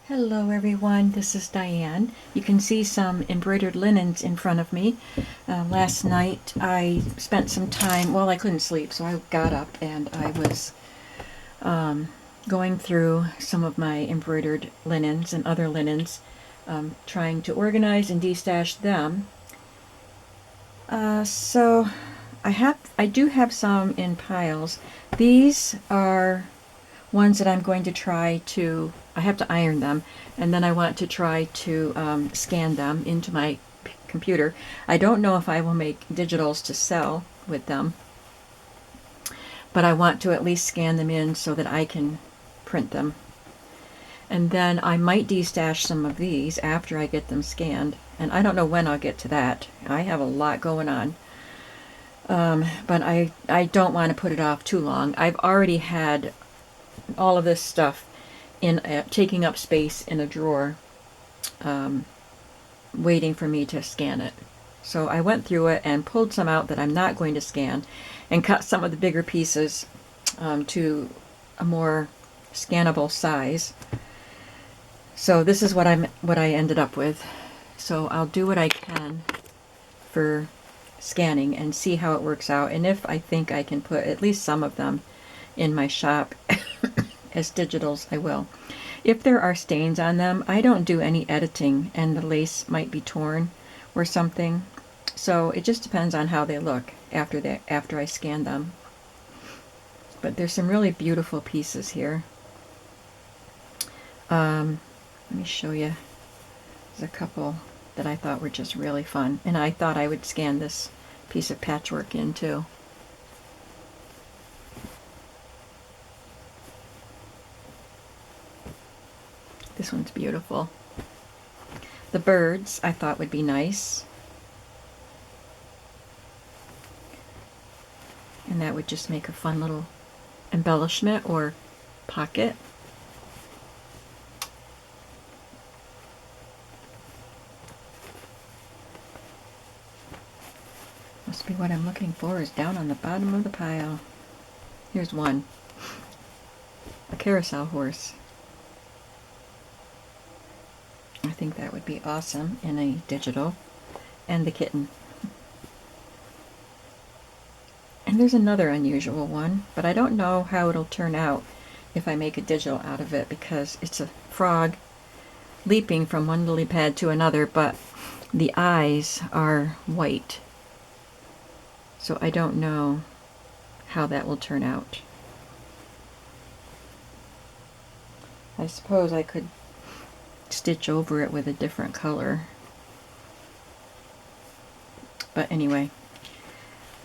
Hello everyone, this is Diane. You can see some embroidered linens in front of me. Last night I spent some time, well, I couldn't sleep, so I got up and I was going through some of my embroidered linens and other linens, trying to organize and destash them. So I do have some in piles. These are ones that I'm going to try to, I have to iron them, and then I want to try to scan them into my computer. I don't know if I will make digitals to sell with them, but I want to at least scan them in so that I can print them. And then I might destash some of these after I get them scanned, and I don't know when I'll get to that. I have a lot going on. But I don't want to put it off too long. I've already had all of this stuff in taking up space in a drawer, waiting for me to scan it. So I went through it and pulled some out that I'm not going to scan, and cut some of the bigger pieces to a more scannable size. So this is what I ended up with. So I'll do what I can for scanning and see how it works out, and if I think I can put at least some of them in my shop as digitals, I will. If there are stains on them, I don't do any editing, and the lace might be torn or something. So it just depends on how they look after I scan them. But there's some really beautiful pieces here. Let me show you. There's a couple that I thought were just really fun, and I thought I would scan this piece of patchwork in too. This one's beautiful. The birds I thought would be nice, and that would just make a fun little embellishment or pocket. Must be what I'm looking for is down on the bottom of the pile. Here's one. A carousel horse. I think that would be awesome in a digital. And the kitten. And there's another unusual one, but I don't know how it'll turn out if I make a digital out of it, because it's a frog leaping from one lily pad to another, but the eyes are white. So I don't know how that will turn out. I suppose I could stitch over it with a different color. But anyway,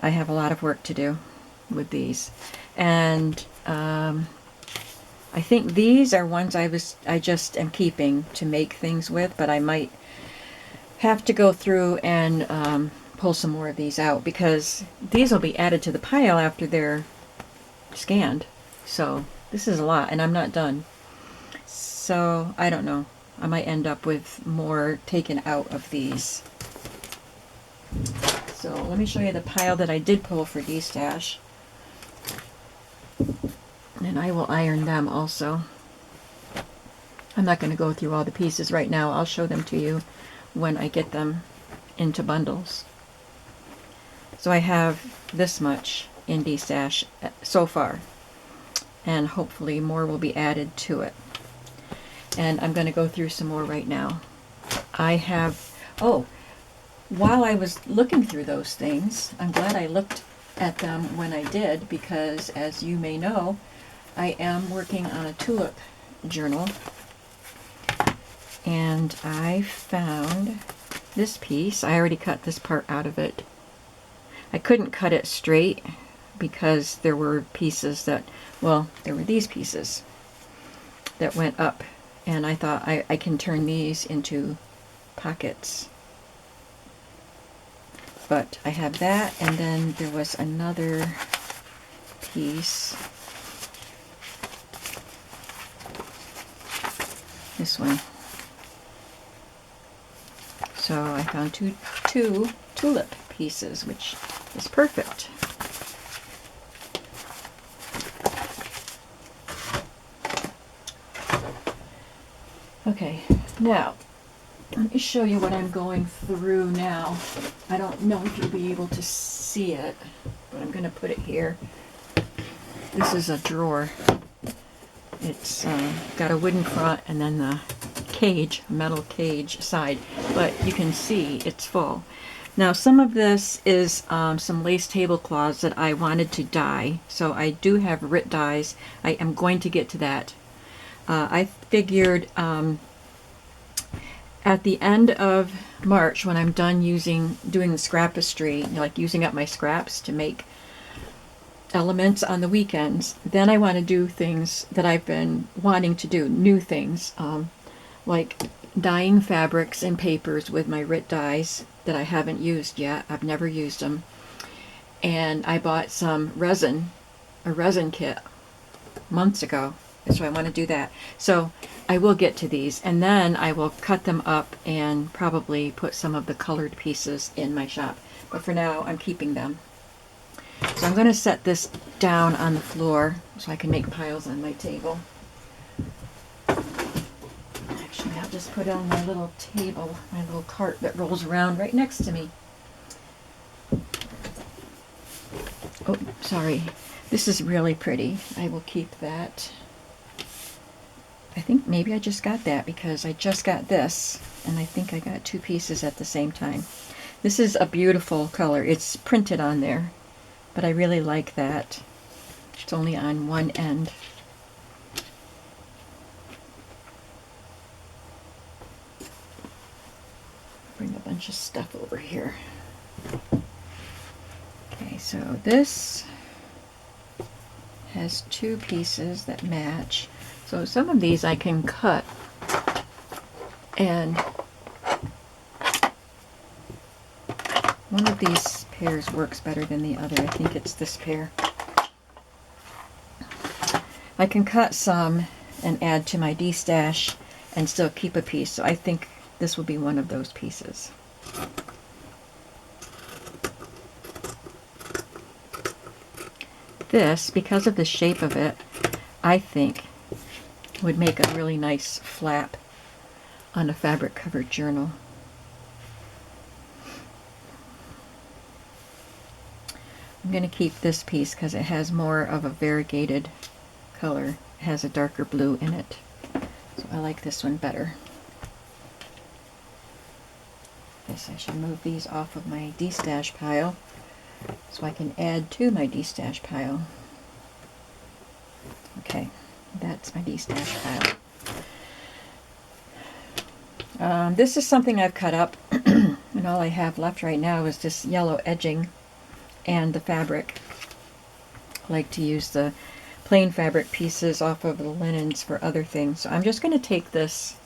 I have a lot of work to do with these. And I think these are ones I just am keeping to make things with, but I might have to go through and pull some more of these out, because these will be added to the pile after they're scanned. So this is a lot, and I'm not done. So I don't know. I might end up with more taken out of these. So let me show you the pile that I did pull for destash. And I will iron them also. I'm not going to go through all the pieces right now. I'll show them to you when I get them into bundles. So I have this much in destash so far, and hopefully more will be added to it. And I'm going to go through some more right now. I have, while I was looking through those things, I'm glad I looked at them when I did, because as you may know, I am working on a tulip journal, and I found this piece. I already cut this part out of it. I couldn't cut it straight because there were pieces that, well, there were these pieces that went up, and I thought I can turn these into pockets. But I have that, and then there was another piece. This one. So I found two tulip pieces, which is perfect. Okay, now let me show you what I'm going through now. I don't know if you'll be able to see it, but I'm going to put it here. This is a drawer. It's got a wooden front and then the cage, metal cage side, but you can see it's full. Now some of this is some lace tablecloths that I wanted to dye, so I do have RIT dyes. I am going to get to that. I figured at the end of March, when I'm done doing the scrapistry, like using up my scraps to make elements on the weekends, then I want to do things that I've been wanting to do, new things, like dyeing fabrics and papers with my RIT dyes that I haven't used yet. I've never used them. And I bought some resin, a resin kit, months ago. So I want to do that. So I will get to these, and then I will cut them up and probably put some of the colored pieces in my shop. But for now, I'm keeping them. So I'm going to set this down on the floor so I can make piles on my table. Actually, I'll just put it on my little table, my little cart that rolls around right next to me. Oh, sorry. This is really pretty. I will keep that. I think maybe I just got that because I just got this, and I think I got two pieces at the same time. This is a beautiful color. It's printed on there, but I really like that. It's only on one end. Bring a bunch of stuff over here. Okay, so this has two pieces that match. So some of these I can cut, and one of these pairs works better than the other. I think it's this pair. I can cut some and add to my D-stash and still keep a piece. So I think this will be one of those pieces. This, because of the shape of it, I think would make a really nice flap on a fabric covered journal. I'm going to keep this piece because it has more of a variegated color. It has a darker blue in it. So I like this one better. I guess I should move these off of my D-stash pile so I can add to my D-stash pile. Okay, that's my D-stash pile. This is something I've cut up, and all I have left right now is this yellow edging and the fabric. I like to use the plain fabric pieces off of the linens for other things. So I'm just going to take this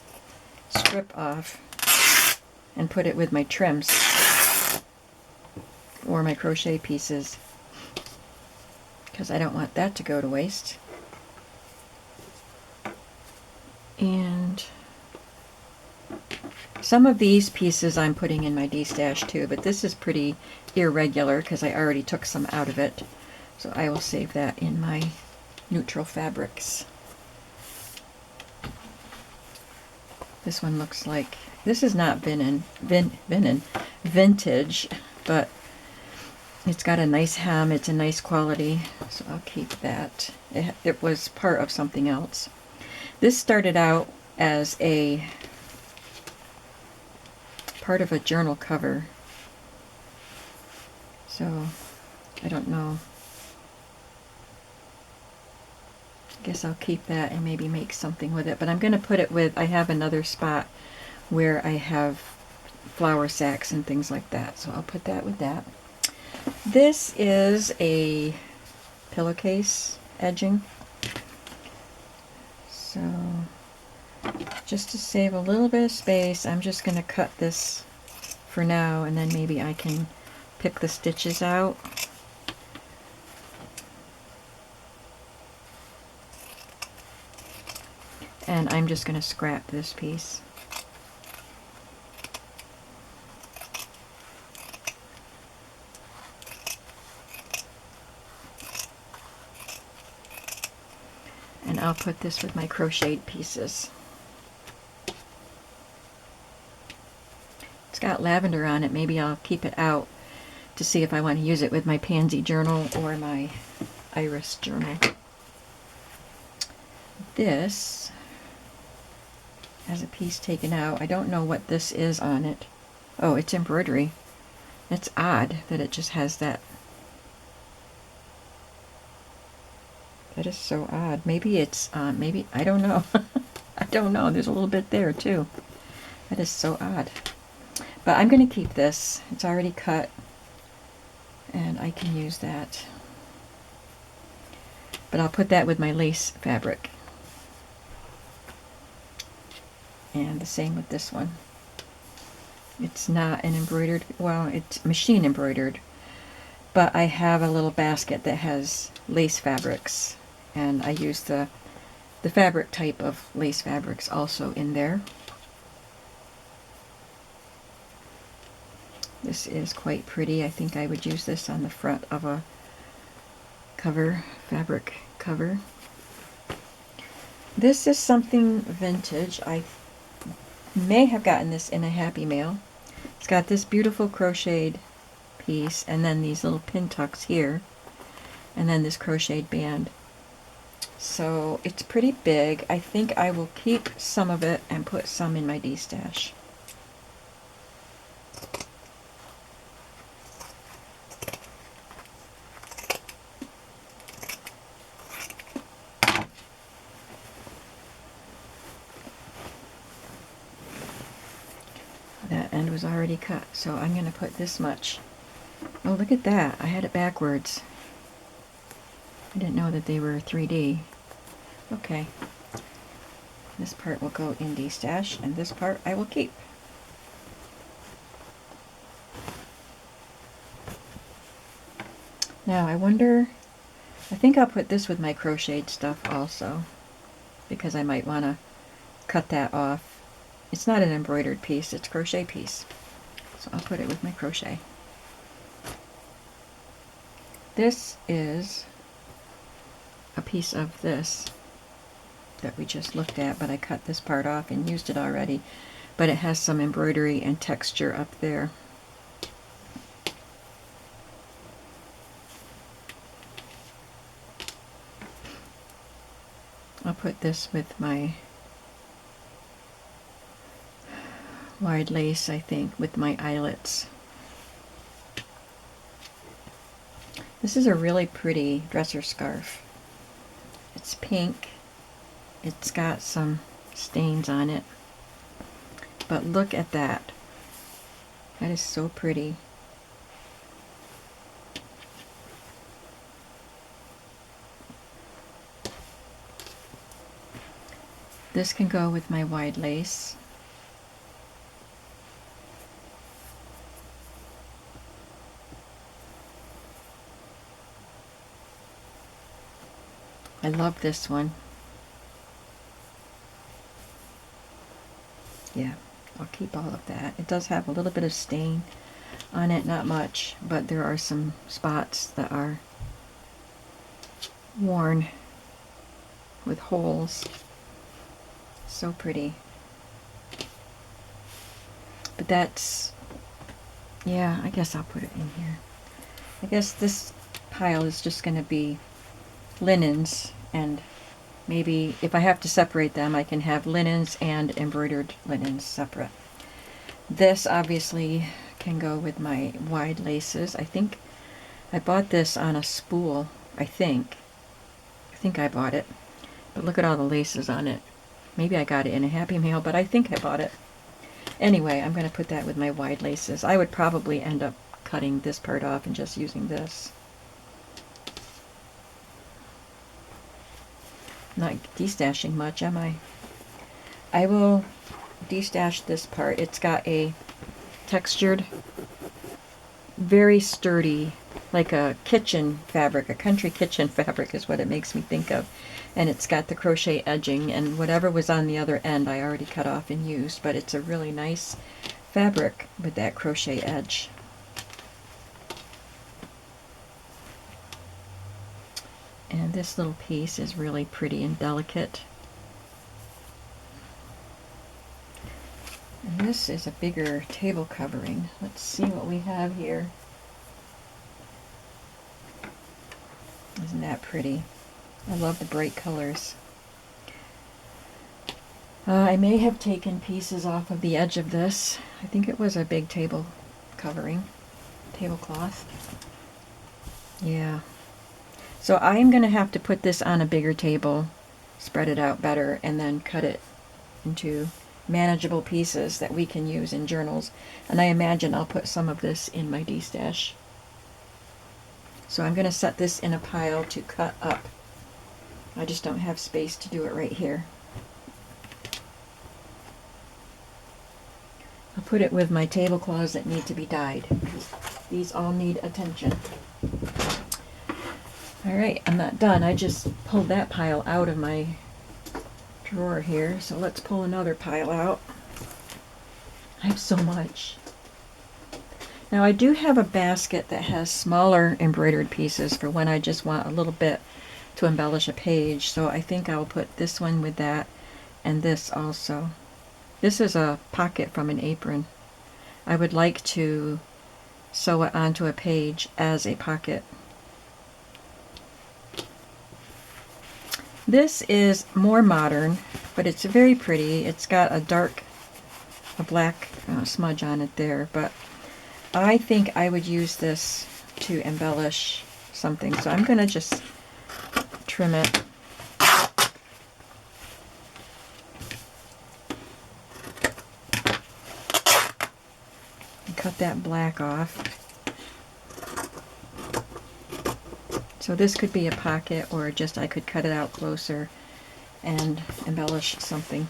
strip off and put it with my trims or my crochet pieces because I don't want that to go to waste. And some of these pieces I'm putting in my D-stash too, but this is pretty irregular because I already took some out of it. So I will save that in my neutral fabrics. This one looks like, this is not vintage, but it's got a nice hem. It's a nice quality, so I'll keep that. It was part of something else. This started out as a part of a journal cover, so I don't know. I guess I'll keep that and maybe make something with it, but I'm going to put it with, I have another spot where I have flour sacks and things like that, so I'll put that with that. This is a pillowcase edging, so just to save a little bit of space, I'm just going to cut this for now, and then maybe I can pick the stitches out. And I'm just going to scrap this piece. And I'll put this with my crocheted pieces. It's got lavender on it. Maybe I'll keep it out to see if I want to use it with my pansy journal or my iris journal. This has a piece taken out. I don't know what this is on it. Oh, it's embroidery. It's odd that it just has that. That is so odd. Maybe it's, maybe, I don't know. I don't know. There's a little bit there too. That is so odd. But I'm going to keep this. It's already cut. And I can use that. But I'll put that with my lace fabric. And the same with this one. It's not an embroidered, well, it's machine embroidered. But I have a little basket that has lace fabrics. And I use the fabric type of lace fabrics also in there. This is quite pretty. I think I would use this on the front of a cover, fabric cover. This is something vintage. I may have gotten this in a Happy Mail. It's got this beautiful crocheted piece and then these little pin tucks here and then this crocheted band. So it's pretty big. I think I will keep some of it and put some in my D-stash. That end was already cut, so I'm going to put this much. Oh, look at that. I had it backwards. I didn't know that they were 3D. Okay. This part will go in D-stash, and this part I will keep. Now, I wonder, I think I'll put this with my crocheted stuff also, because I might want to cut that off. It's not an embroidered piece, it's a crochet piece. So I'll put it with my crochet. This is a piece of this that we just looked at, but I cut this part off and used it already. But it has some embroidery and texture up there. I'll put this with my wide lace, I think, with my eyelets. This is a really pretty dresser scarf. It's pink. It's got some stains on it. But look at that. That is so pretty. This can go with my wide lace. I love this one. Yeah, I'll keep all of that. It does have a little bit of stain on it, not much, but there are some spots that are worn with holes. So pretty. But that's, yeah, I guess I'll put it in here. I guess this pile is just going to be linens, and maybe if I have to separate them, I can have linens and embroidered linens separate. This obviously can go with my wide laces. I think I bought this on a spool, I think I bought it. But look at all the laces on it. Maybe I got it in a Happy Mail, but I think I bought it. Anyway, I'm going to put that with my wide laces. I would probably end up cutting this part off and just using this. Not destashing much, am I? I will destash this part. It's got a textured, very sturdy, like a kitchen fabric, a country kitchen fabric is what it makes me think of. And it's got the crochet edging, and whatever was on the other end I already cut off and used, but it's a really nice fabric with that crochet edge. And this little piece is really pretty and delicate. And this is a bigger table covering. Let's see what we have here. Isn't that pretty? I love the bright colors. I may have taken pieces off of the edge of this. I think it was a big table covering, tablecloth. Yeah. So I am going to have to put this on a bigger table, spread it out better, and then cut it into manageable pieces that we can use in journals. And I imagine I'll put some of this in my D-stash. So I'm going to set this in a pile to cut up. I just don't have space to do it right here. I'll put it with my tablecloths that need to be dyed. These all need attention. Alright, I'm not done. I just pulled that pile out of my drawer here, so let's pull another pile out. I have so much. Now I do have a basket that has smaller embroidered pieces for when I just want a little bit to embellish a page, so I think I'll put this one with that and this also. This is a pocket from an apron. I would like to sew it onto a page as a pocket. This is more modern, but it's very pretty. It's got a black smudge on it there, but I think I would use this to embellish something. So I'm going to just trim it. Cut that black off. So this could be a pocket, or just I could cut it out closer and embellish something.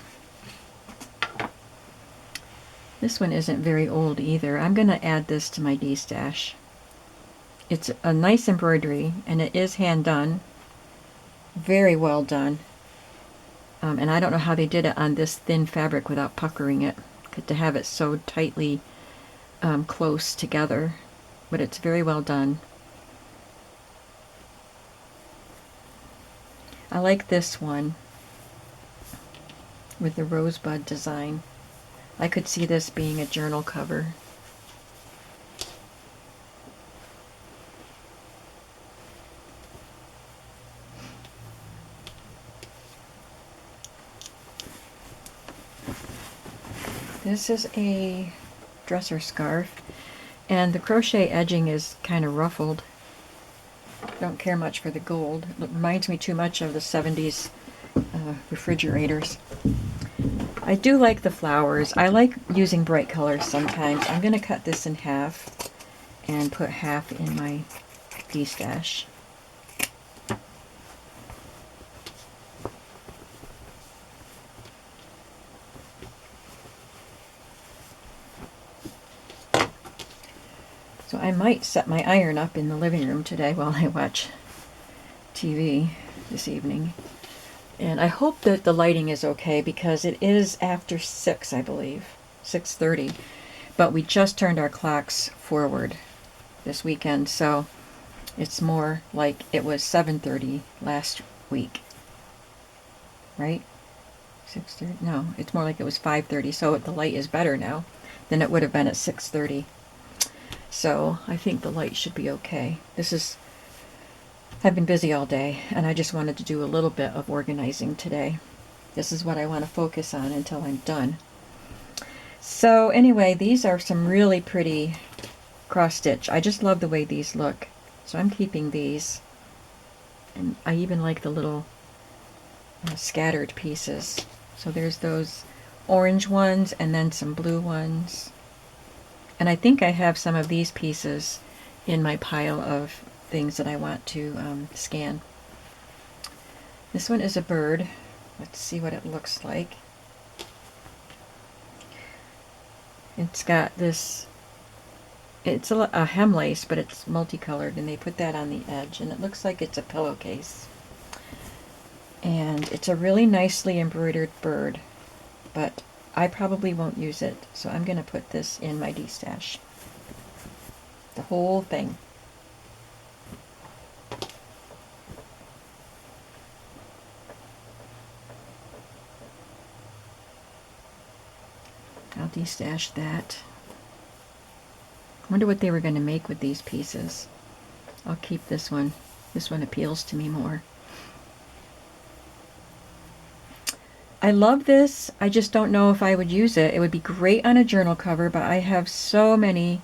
This one isn't very old either. I'm going to add this to my D-stash. It's a nice embroidery, and it is hand done. Very well done. And I don't know how they did it on this thin fabric without puckering it, to have it so tightly close together, but it's very well done. I like this one with the rosebud design. I could see this being a journal cover. This is a dresser scarf, and the crochet edging is kind of ruffled. Don't care much for the gold. It reminds me too much of the 70s refrigerators. I do like the flowers. I like using bright colors sometimes. I'm going to cut this in half and put half in my D-stash. So I might set my iron up in the living room today while I watch TV this evening. And I hope that the lighting is okay, because it is after 6, I believe, 6:30. But we just turned our clocks forward this weekend, so it's more like it was 7:30 last week. Right? 6:30? No, it's more like it was 5:30, so the light is better now than it would have been at 6:30. So I think the light should be okay. I've been busy all day, and I just wanted to do a little bit of organizing today. This is what I want to focus on until I'm done. So anyway, these are some really pretty cross stitch. I just love the way these look. So I'm keeping these. And I even like the little scattered pieces. So there's those orange ones and then some blue ones. And I think I have some of these pieces in my pile of things that I want to scan. This one is a bird. Let's see what it looks like. It's got this, it's a hem lace, but it's multicolored, and they put that on the edge, and it looks like it's a pillowcase. And it's a really nicely embroidered bird, but I probably won't use it, so I'm going to put this in my D-stash. The whole thing. I'll destash that. Wonder what they were going to make with these pieces. I'll keep this one. This one appeals to me more. I love this. I just don't know if I would use it. It would be great on a journal cover, but I have so many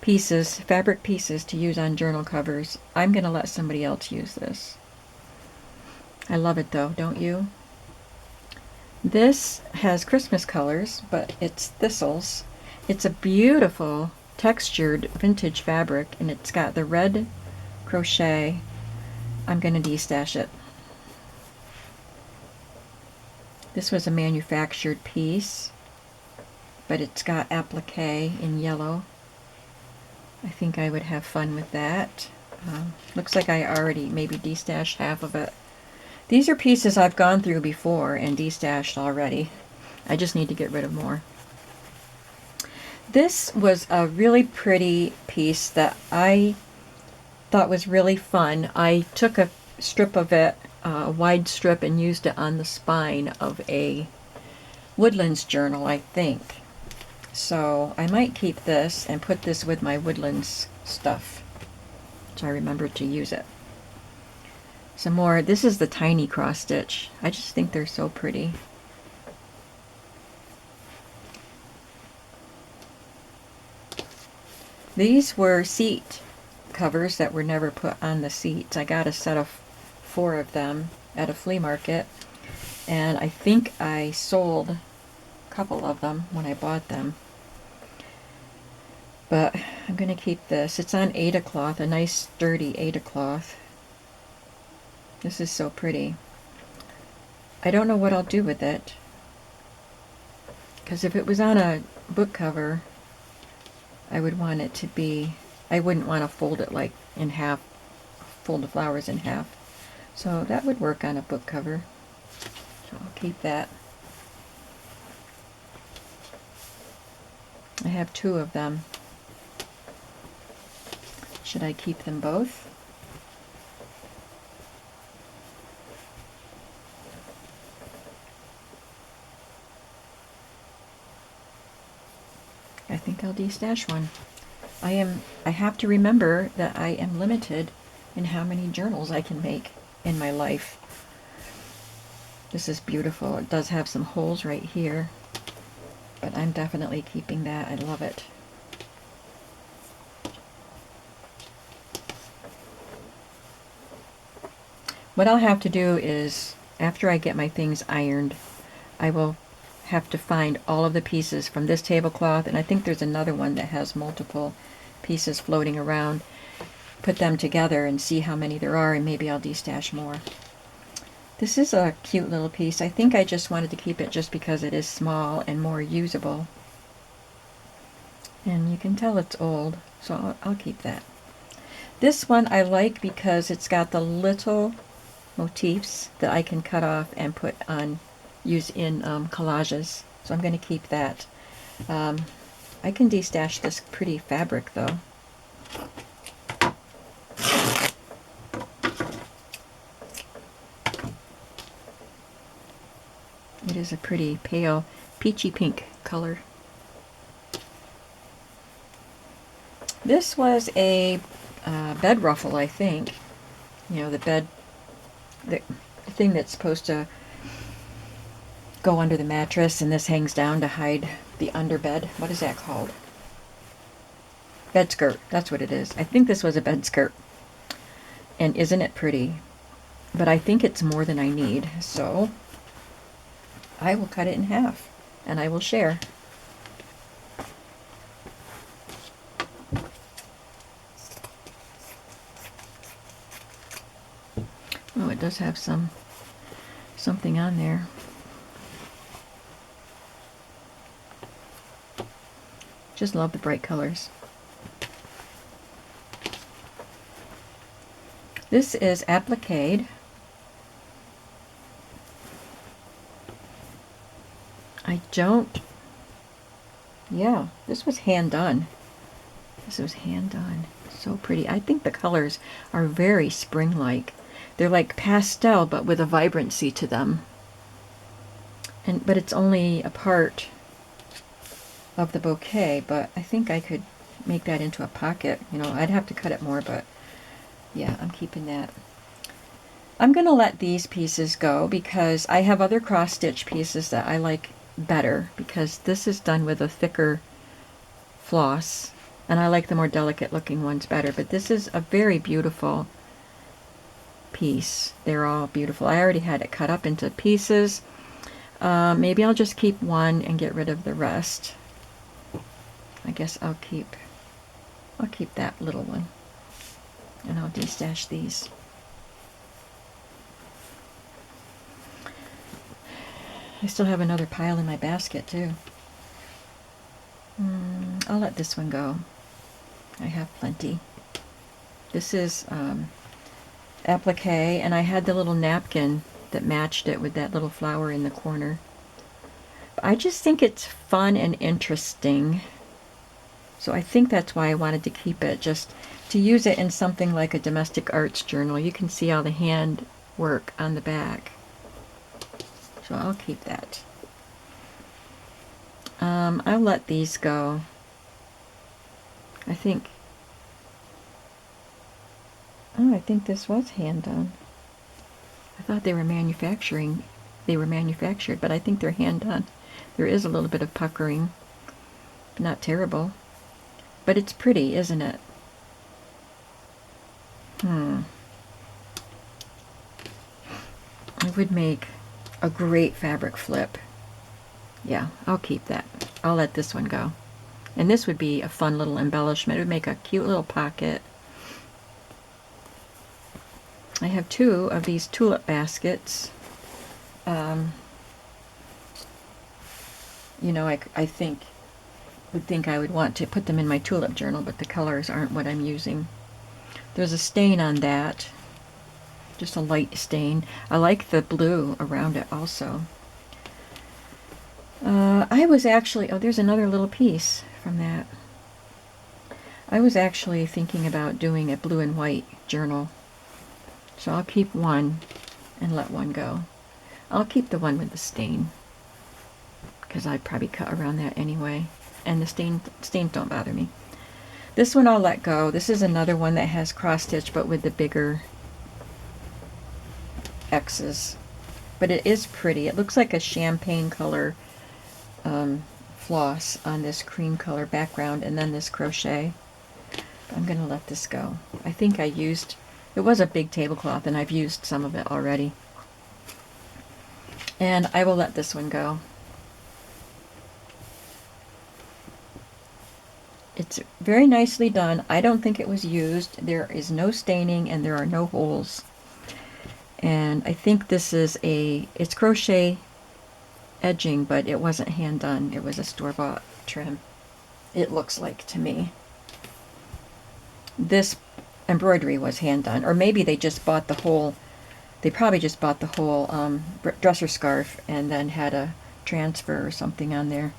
pieces, fabric pieces, to use on journal covers. I'm going to let somebody else use this. I love it though, don't you? This has Christmas colors, but it's thistles. It's a beautiful textured vintage fabric, and it's got the red crochet. I'm going to destash it. This was a manufactured piece, but it's got applique in yellow. I think I would have fun with that. Looks like I already maybe destashed half of it. These are pieces I've gone through before and destashed already. I just need to get rid of more. This was a really pretty piece that I thought was really fun. I took a strip of it, a wide strip, and used it on the spine of a Woodlands journal, I think. So I might keep this and put this with my Woodlands stuff, so I remember to use it. Some more. This is the tiny cross stitch. I just think they're so pretty. These were seat covers that were never put on the seats. I got a set of 4 of them at a flea market, and I think I sold a couple of them when I bought them. But I'm going to keep this. It's on Aida cloth, a nice sturdy Aida cloth. This is so pretty. I don't know what I'll do with it, because if it was on a book cover, I would want it to be, I wouldn't want to fold it like in half, fold the flowers in half. So that would work on a book cover. So I'll keep that. I have 2 of them. Should I keep them both? I think I'll destash one. I have to remember that I am limited in how many journals I can make in my life. This is beautiful. It does have some holes right here, but I'm definitely keeping that. I love it. What I'll have to do is, after I get my things ironed, I will have to find all of the pieces from this tablecloth, and I think there's another one that has multiple pieces floating around, put them together and see how many there are, and maybe I'll destash more. This is a cute little piece. I think I just wanted to keep it just because it is small and more usable. And you can tell it's old, so I'll keep that. This one I like because it's got the little motifs that I can cut off and put on, use in collages. So I'm going to keep that. I can destash this pretty fabric though. It is a pretty pale peachy pink color. This was a bed ruffle, I think. You know, the thing that's supposed to go under the mattress, and this hangs down to hide the underbed. What is that called? Bed skirt. That's what it is. I think this was a bed skirt. And isn't it pretty? But I think it's more than I need, so I will cut it in half and I will share. Oh, it does have something on there. Just love the bright colors. This is appliqued. Yeah, this was hand done. This was hand done. So pretty. I think the colors are very spring-like. They're like pastel, but with a vibrancy to them. But it's only a part of the bouquet, but I think I could make that into a pocket. You know, I'd have to cut it more, but yeah, I'm keeping that. I'm going to let these pieces go because I have other cross-stitch pieces that I like better, because this is done with a thicker floss, and I like the more delicate looking ones better, but this is a very beautiful piece. They're all beautiful. I already had it cut up into pieces. Maybe I'll just keep one and get rid of the rest. I guess I'll keep that little one, and I'll destash these. I still have another pile in my basket too. I'll let this one go. I have plenty. This is applique, and I had the little napkin that matched it with that little flower in the corner. I just think it's fun and interesting, so I think that's why I wanted to keep it, just to use it in something like a domestic arts journal. You can see all the hand work on the back, so I'll keep that. I'll let these go. I think this was hand done. I thought they were manufactured, but I think they're hand done. There is a little bit of puckering, but not terrible. But it's pretty, isn't it? It would make a great fabric flip. Yeah, I'll keep that. I'll let this one go. And this would be a fun little embellishment. It would make a cute little pocket. I have 2 of these tulip baskets. You know, I would think I would want to put them in my tulip journal, but the colors aren't what I'm using. There's a stain on that, just a light stain. I like the blue around it also. I was actually, oh, there's another little piece from that. I was actually thinking about doing a blue and white journal. So I'll keep one and let one go. I'll keep the one with the stain, because I'd probably cut around that anyway. And the stains don't bother me. This one I'll let go. This is another one that has cross stitch, but with the bigger X's. But it is pretty. It looks like a champagne color floss on this cream color background, and then this crochet. I'm going to let this go. I think it was a big tablecloth, and I've used some of it already. And I will let this one go. It's very nicely done. I don't think it was used. There is no staining and there are no holes. And I think this is it's crochet edging, but it wasn't hand done. It was a store-bought trim, it looks like to me. This embroidery was hand done, or maybe they just bought the whole, they probably just bought the whole dresser scarf and then had a transfer or something on there.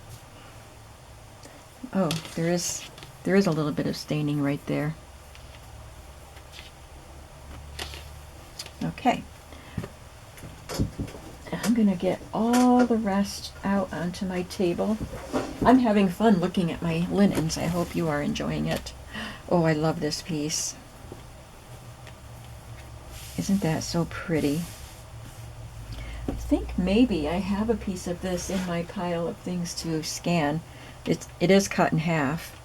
Oh, there is a little bit of staining right there. Okay. I'm going to get all the rest out onto my table. I'm having fun looking at my linens. I hope you are enjoying it. Oh, I love this piece. Isn't that so pretty? I think maybe I have a piece of this in my pile of things to scan. It is cut in half.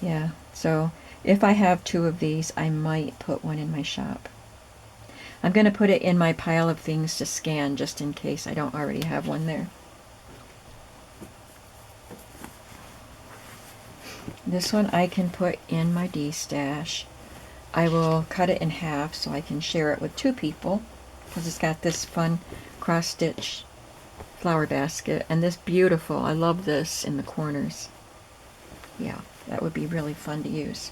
Yeah, so if I have 2 of these, I might put one in my shop. I'm going to put it in my pile of things to scan just in case I don't already have one there. This one I can put in my D-stash. I will cut it in half so I can share it with 2 people, because it's got this fun cross-stitch flower basket and this beautiful, I love this in the corners. Yeah, that would be really fun to use.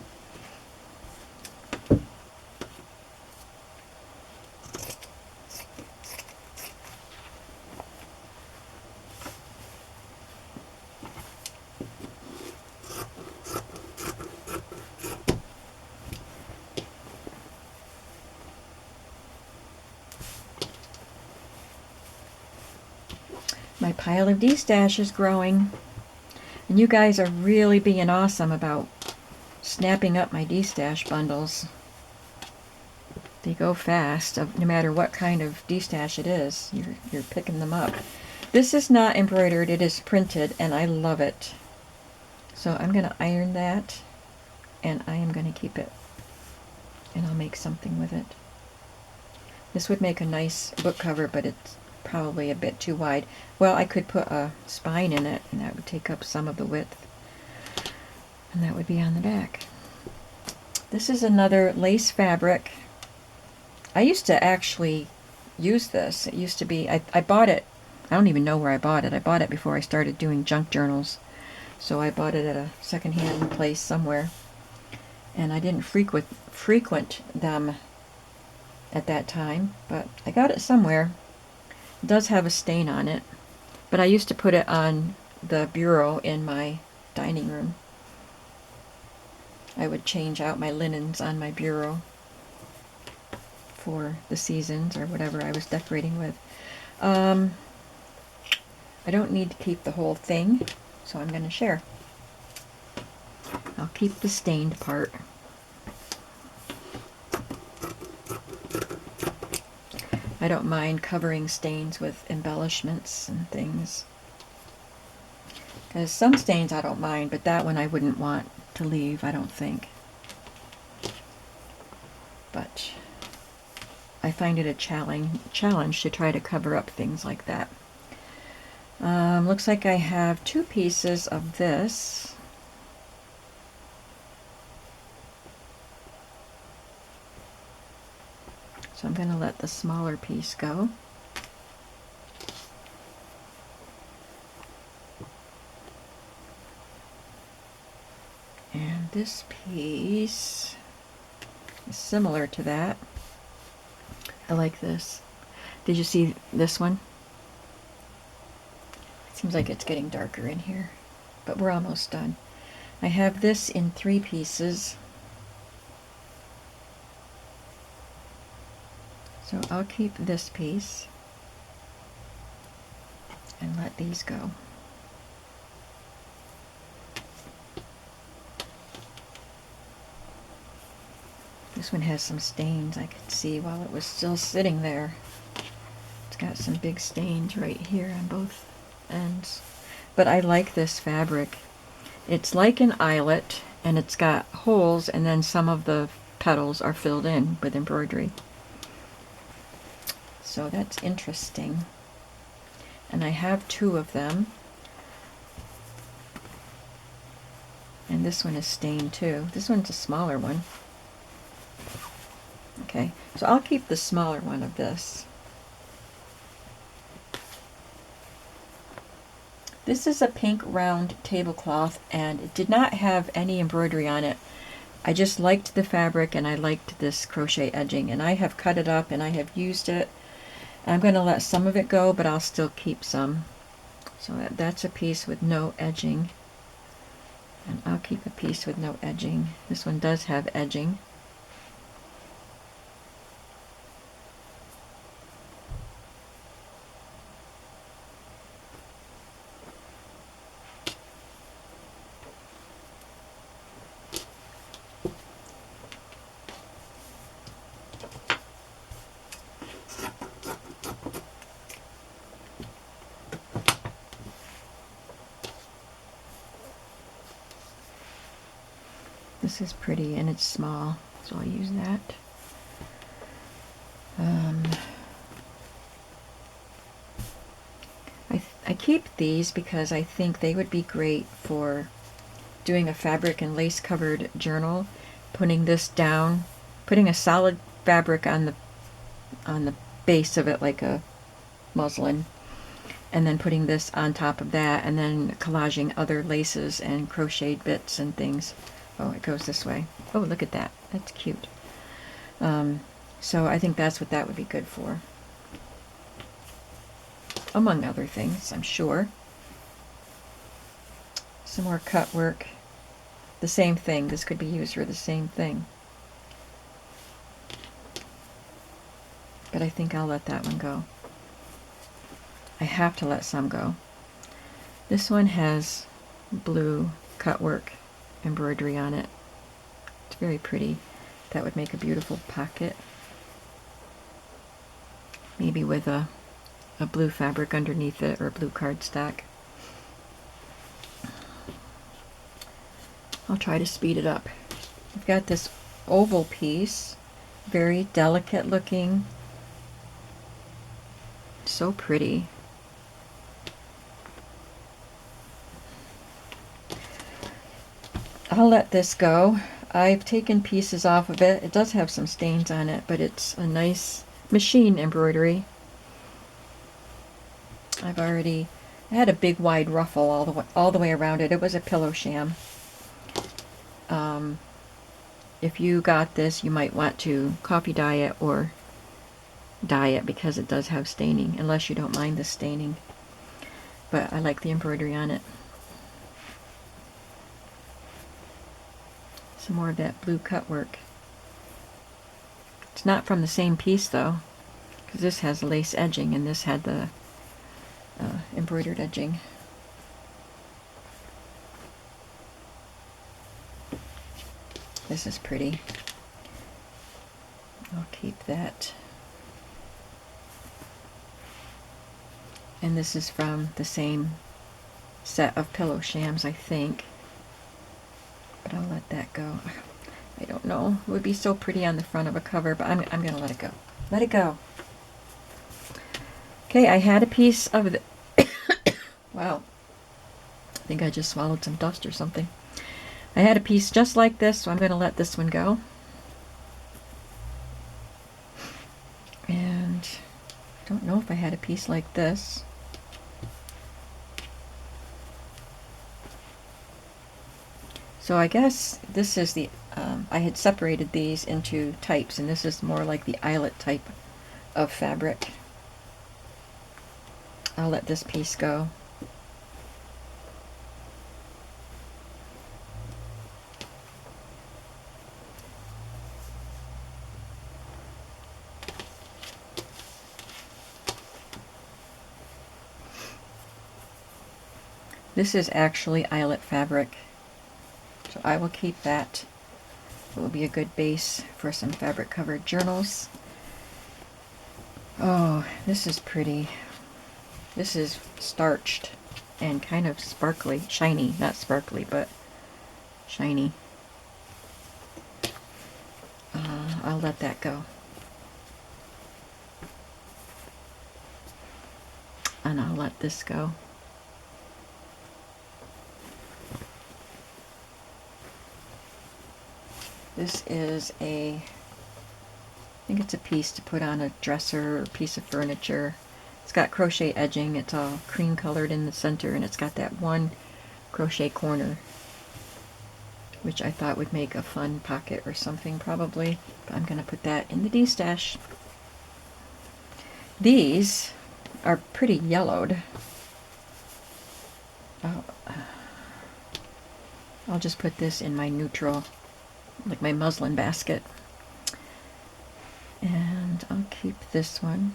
My pile of D-stash is growing. And you guys are really being awesome about snapping up my D-stash bundles. They go fast, no matter what kind of D-stash it is. You're picking them up. This is not embroidered, it is printed, and I love it. So I'm going to iron that, and I am going to keep it. And I'll make something with it. This would make a nice book cover, but it's probably a bit too wide. Well, I could put a spine in it, and that would take up some of the width. And that would be on the back. This is another lace fabric. I used to actually use this. It used to be, I bought it, I don't even know where I bought it. I bought it before I started doing junk journals. So I bought it at a secondhand place somewhere. And I didn't frequent them at that time, but I got it somewhere. It does have a stain on it, but I used to put it on the bureau in my dining room. I would change out my linens on my bureau for the seasons or whatever I was decorating with. I don't need to keep the whole thing, so I'm going to share. I'll keep the stained part. I don't mind covering stains with embellishments and things. Because some stains I don't mind, but that one I wouldn't want to leave, I don't think. But I find it a challenge to try to cover up things like that. Looks like I have 2 pieces of this. So I'm going to let the smaller piece go. And this piece is similar to that. I like this. Did you see this one? It seems like it's getting darker in here, but we're almost done. I have this in 3 pieces. So I'll keep this piece and let these go. This one has some stains I could see while it was still sitting there. It's got some big stains right here on both ends. But I like this fabric. It's like an eyelet, and it's got holes, and then some of the petals are filled in with embroidery. So that's interesting. And I have 2 of them. And this one is stained too. This one's a smaller one. Okay, so I'll keep the smaller one of this. This is a pink round tablecloth, and it did not have any embroidery on it. I just liked the fabric, and I liked this crochet edging, and I have cut it up and I have used it. I'm going to let some of it go, but I'll still keep some. So that's a piece with no edging. And I'll keep a piece with no edging. This one does have edging. This is pretty and it's small, so I'll use that. I keep these because I think they would be great for doing a fabric and lace covered journal, putting this down, putting a solid fabric on the base of it like a muslin, and then putting this on top of that, and then collaging other laces and crocheted bits and things. Oh, it goes this way. Oh, look at that. That's cute. So I think that's what that would be good for. Among other things, I'm sure. Some more cut work. The same thing. This could be used for the same thing. But I think I'll let that one go. I have to let some go. This one has blue cutwork embroidery on it. It's very pretty. That would make a beautiful pocket. Maybe with a blue fabric underneath it, or blue cardstock. I'll try to speed it up. I've got this oval piece, very delicate looking. So pretty. I'll let this go. I've taken pieces off of it. It does have some stains on it, but it's a nice machine embroidery. I had a big wide ruffle all the way around it. It was a pillow sham. If you got this, you might want to coffee dye it or dye it, because it does have staining, unless you don't mind the staining. But I like the embroidery on it. Some more of that blue cut work. It's not from the same piece though, because this has lace edging and this had the embroidered edging. This is pretty. I'll keep that. And this is from the same set of pillow shams, I think. But I'll let that go. I don't know. It would be so pretty on the front of a cover, but I'm going to let it go. Let it go. Okay, I had a piece of the... Wow. I think I just swallowed some dust or something. I had a piece just like this, so I'm going to let this one go. And I don't know if I had a piece like this. So I guess this is the, I had separated these into types, and this is more like the eyelet type of fabric. I'll let this piece go. This is actually eyelet fabric, so I will keep that. It will be a good base for some fabric covered journals. Oh, this is pretty. This is starched and kind of sparkly, shiny, not sparkly, but shiny. I'll let that go. And I'll let this go. This is I think it's a piece to put on a dresser or piece of furniture. It's got crochet edging. It's all cream colored in the center, and it's got that one crochet corner, which I thought would make a fun pocket or something probably. But I'm going to put that in the D-stash. These are pretty yellowed. I'll just put this in my neutral, like my muslin basket. And I'll keep this one.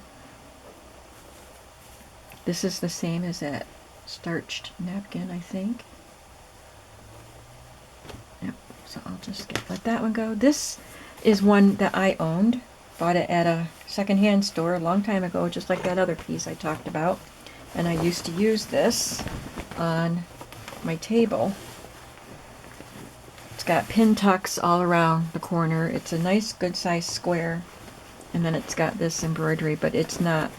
This is the same as that starched napkin, I think. Yep, so I'll just let that one go. This is one that I owned. Bought it at a secondhand store a long time ago, just like that other piece I talked about. And I used to use this on my table. It's got pin tucks all around the corner. It's a nice, good sized square. And then it's got this embroidery, but it's not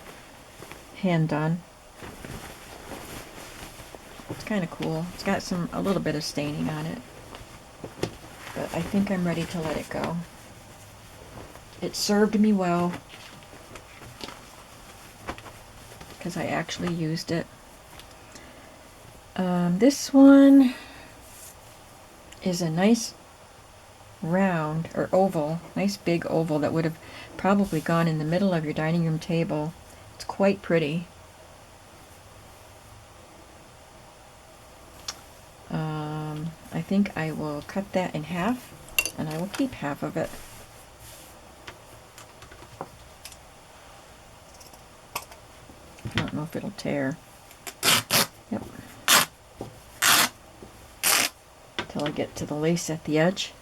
hand done. It's kind of cool. It's got a little bit of staining on it. But I think I'm ready to let it go. It served me well, because I actually used it. This one is a nice round or oval, nice big oval that would have probably gone in the middle of your dining room table. It's quite pretty. I think I will cut that in half, and I will keep half of it. I don't know if it'll tear. Yep. till I get to the lace at the edge.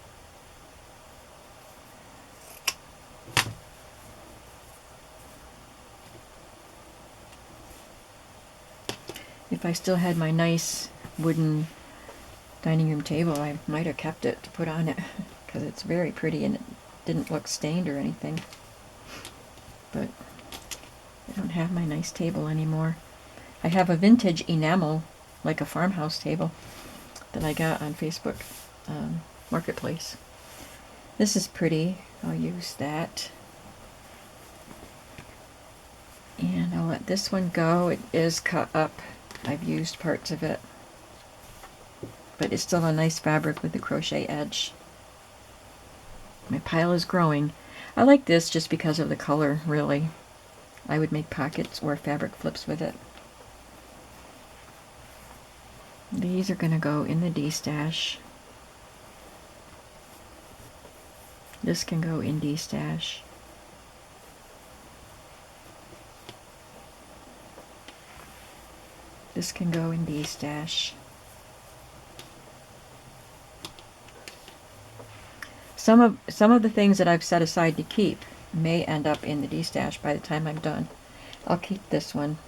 If I still had my nice wooden dining room table, I might have kept it to put on it because it's very pretty and it didn't look stained or anything. But I don't have my nice table anymore. I have a vintage enamel, like a farmhouse table, that I got on Facebook Marketplace. This is pretty. I'll use that. And I'll let this one go. It is cut up. I've used parts of it. But it's still a nice fabric with the crochet edge. My pile is growing. I like this just because of the color, really. I would make pockets or fabric flips with it. These are going to go in the D-stash. This can go in D-stash. This can go in D-stash. Some of the things that I've set aside to keep may end up in the D-stash by the time I'm done. I'll keep this one.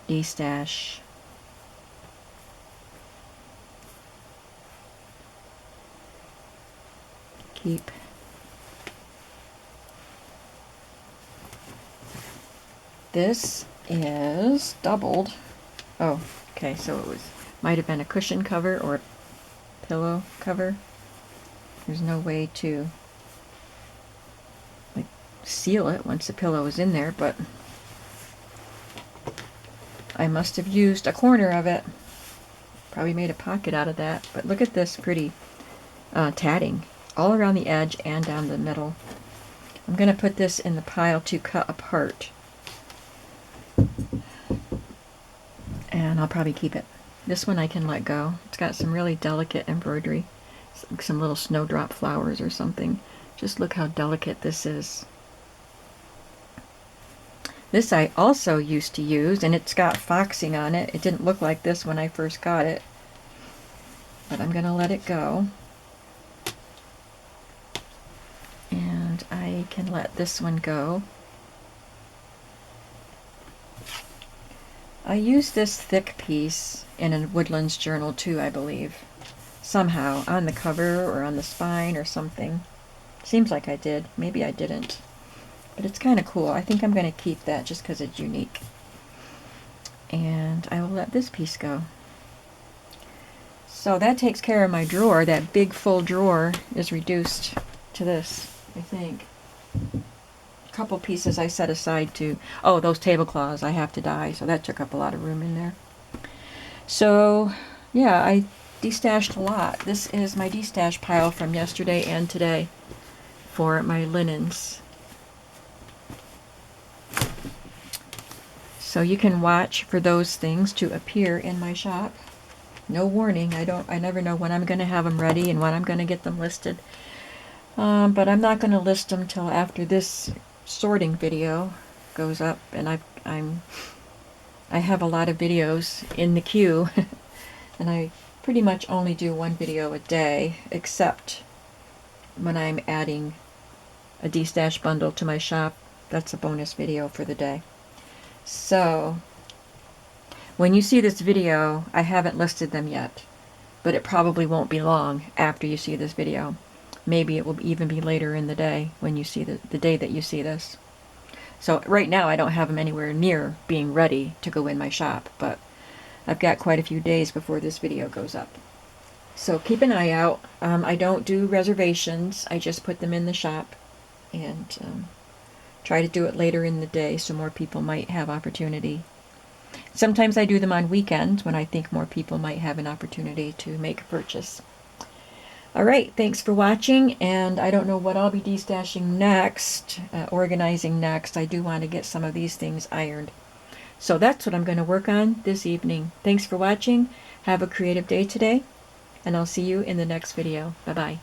D-stash. Keep. This is doubled. Oh, okay, so it might have been a cushion cover or a pillow cover. There's no way to like seal it once the pillow is in there, but I must have used a corner of it. Probably made a pocket out of that. But look at this pretty tatting all around the edge and down the middle. I'm going to put this in the pile to cut apart. And I'll probably keep it. This one I can let go. It's got some really delicate embroidery. Some little snowdrop flowers or something. Just look how delicate this is. This I also used to use, and it's got foxing on it. It didn't look like this when I first got it. But I'm going to let it go. And I can let this one go. I used this thick piece in a Woodlands journal too, I believe. Somehow, on the cover or on the spine or something. Seems like I did. Maybe I didn't. But it's kind of cool. I think I'm going to keep that just because it's unique. And I will let this piece go. So that takes care of my drawer. That big full drawer is reduced to this, I think. A couple pieces I set aside to... Oh, those tablecloths I have to dye, so that took up a lot of room in there. So, yeah, I destashed a lot. This is my destash pile from yesterday and today for my linens. So you can watch for those things to appear in my shop. No warning. I never know when I'm going to have them ready and when I'm going to get them listed. But I'm not going to list them till after this sorting video goes up, and I have a lot of videos in the queue, and I pretty much only do one video a day, except when I'm adding a destash bundle to my shop. That's a bonus video for the day. So when you see this video, I haven't listed them yet, but it probably won't be long after you see this video. Maybe it will even be later in the day when you see the day that you see this. So right now I don't have them anywhere near being ready to go in my shop, but I've got quite a few days before this video goes up. So keep an eye out. I don't do reservations. I just put them in the shop and try to do it later in the day so more people might have opportunity. Sometimes I do them on weekends when I think more people might have an opportunity to make a purchase. Alright, thanks for watching, and I don't know what I'll be destashing next, organizing next. I do want to get some of these things ironed. So that's what I'm going to work on this evening. Thanks for watching. Have a creative day today, and I'll see you in the next video. Bye-bye.